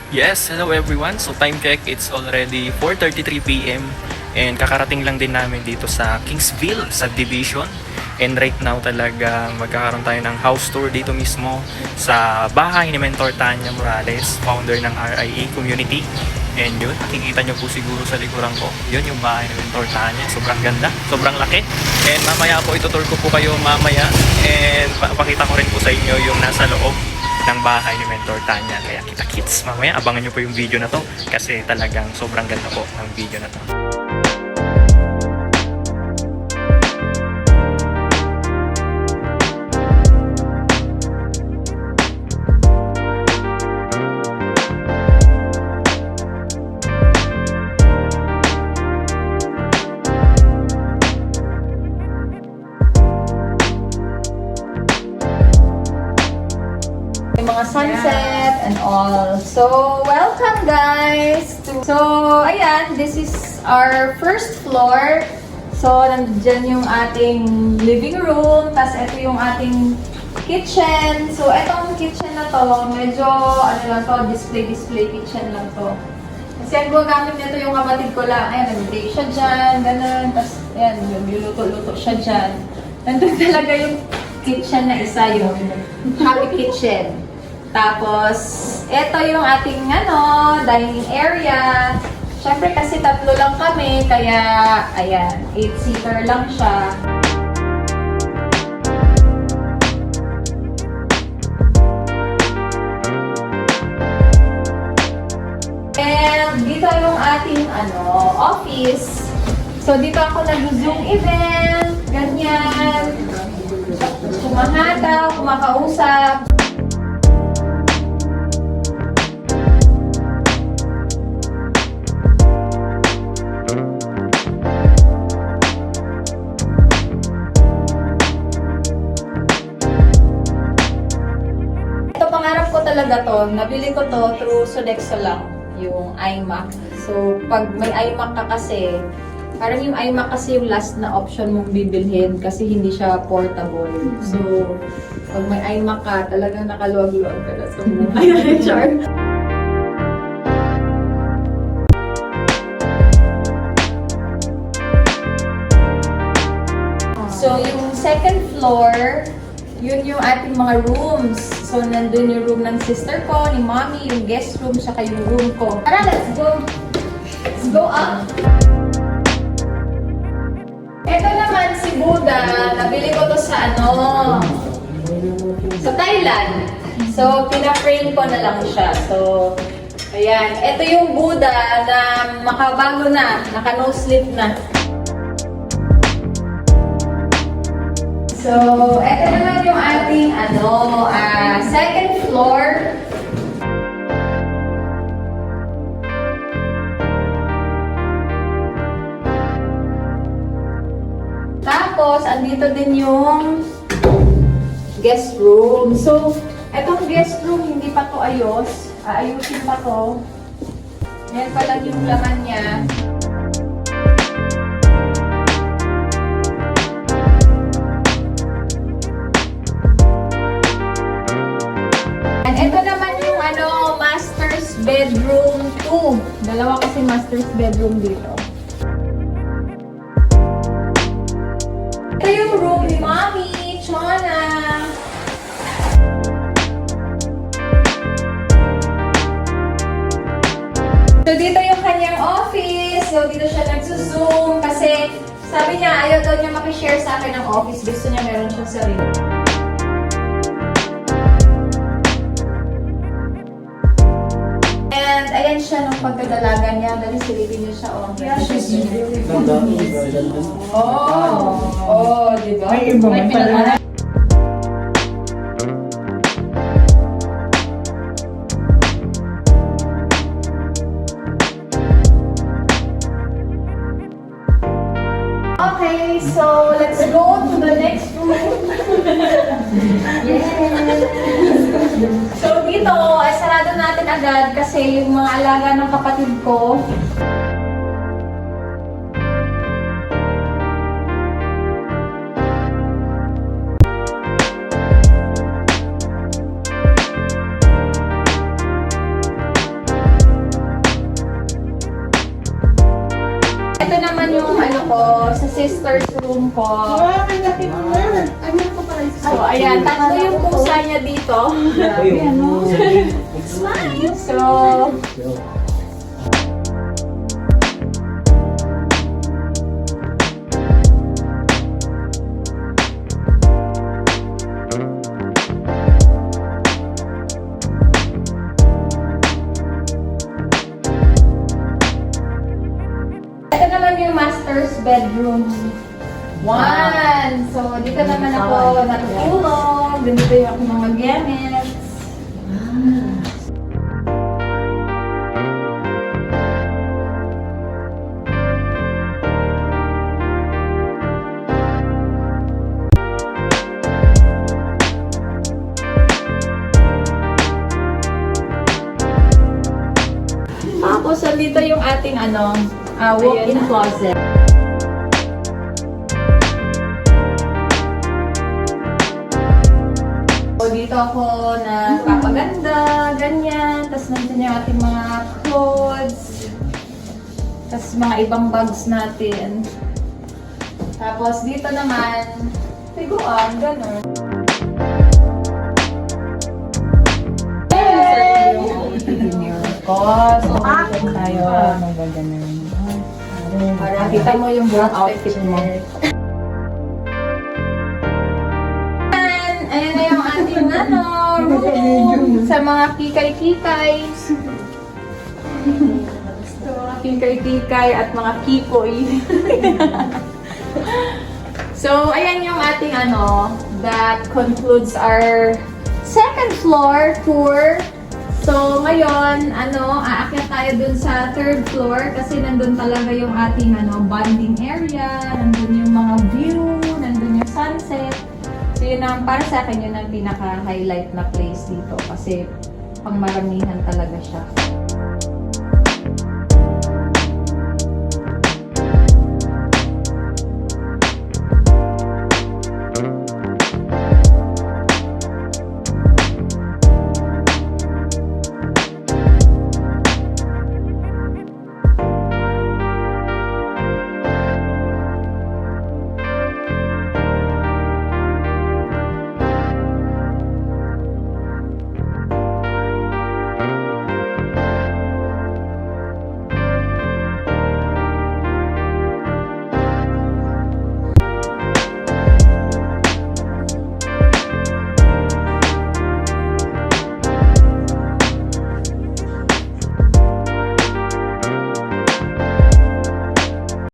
Yes, hello everyone. So time check, it's already 4:33 p.m. and kakarating lang din namin dito sa Kingsville Subdivision. And right now talaga magkakaroon tayo ng house tour dito mismo sa bahay ni Mentor Tanya Morales, founder ng RIA Community. And yun, nakikita nyo po siguro sa likuran ko. Yun yung bahay ni Mentor Tanya. Sobrang ganda, sobrang laki. And mamaya po itutur ko po kayo mamaya. And pakita ko rin po sa inyo yung nasa loob ng bahay ni Mentor Tanya. Kaya kita-kits mamaya, abangan nyo po yung video na to kasi talagang sobrang ganda po ng video na to. Mga sunset and all. So, welcome guys! So, ayan, this is our first floor. So, nandiyan yung ating living room, tas ito yung ating kitchen. So, itong kitchen na to, medyo, ano lang to, display kitchen lang to. Kasi ang gumagamit nito yung kapatid ko lang. Ayan, nag-bake siya dyan, ganun. Tas, ayan, luto-luto siya dyan. Nandun talaga yung kitchen na isa, yung happy kitchen. Tapos, ito yung ating dining area. Siyempre kasi tatlo lang kami, kaya ayan, 8-seater lang siya. And dito yung ating office. So dito ako nag-zoom event, ganyan. Kumahataw, kumakausap. Pangarap ko talaga to, nabili ko to through Sodexo lang, yung iMac. So, pag may iMac ka kasi, parang yung iMac kasi yung last na option mong bibilhin kasi hindi siya portable. So, pag may iMac ka, talagang nakaluwag-luwag ka na sa buhay. Char. So, yung second floor, yun yung ating mga rooms. So, nandun yung room ng sister ko, ni mommy, yung guest room, saka yung room ko. Tara, let's go! Let's go up! Ito naman si Buddha. Nabili ko to sa sa Thailand. So, pina-frame ko na lang siya. So, ayan. Ito yung Buddha na makabago na, naka-no slip na. So, ito naman yung ating second floor. Tapos, andito din yung guest room. So, etong guest room, hindi pa to ayos. Aayusin pa to. Yan pa lang yung laman niya. Ito naman yung master's bedroom 2. Dalawa kasi master's bedroom dito. Ito yung room ni Mommy, Chona. So dito yung kanyang office. So dito siya nagsuzoom kasi sabi niya ayaw daw niya makishare sa akin ng office. Gusto niya meron siyang sarili. And ayan siya nung pagkadalaga niya. Dahil silipin niyo siya. Oh, diba? May iba man pala. Okay, so let's go to the next room. Yes. So dito, ay sarado natin agad kasi yung mga alaga ng kapatid ko, sa sister's room ko. Ah, may laki mo na. Ay, meron ko pala isa. So, ayan, tatlo yung pusa niya dito. Grabe, ano? So, ito naman yung master's bedroom. One. So, dito naman ako natutulog. Ganito yung aking mga gamits. Tapos, dito yung ating walk-in closet. So, dito ako napapaganda, ganyan. Tapos, nandun yung ating mga clothes. Tapos, mga ibang bags natin. Tapos, dito naman, tiguan, gano'n. So, tayo. Para kita mo yung buong outfit mo. Ayan na yung ating room sa mga kikay-kikay. So, mga kikay-kikay at mga kikoy. So, ayan yung ating that concludes our second floor tour. So, ngayon, aakyat tayo dun sa third floor kasi nandun talaga yung ating bonding area, nandun yung mga view, nandun yung sunset. So, yun ang, para sa akin, yun ang pinaka-highlight na place dito kasi pangmaramihan talaga siya.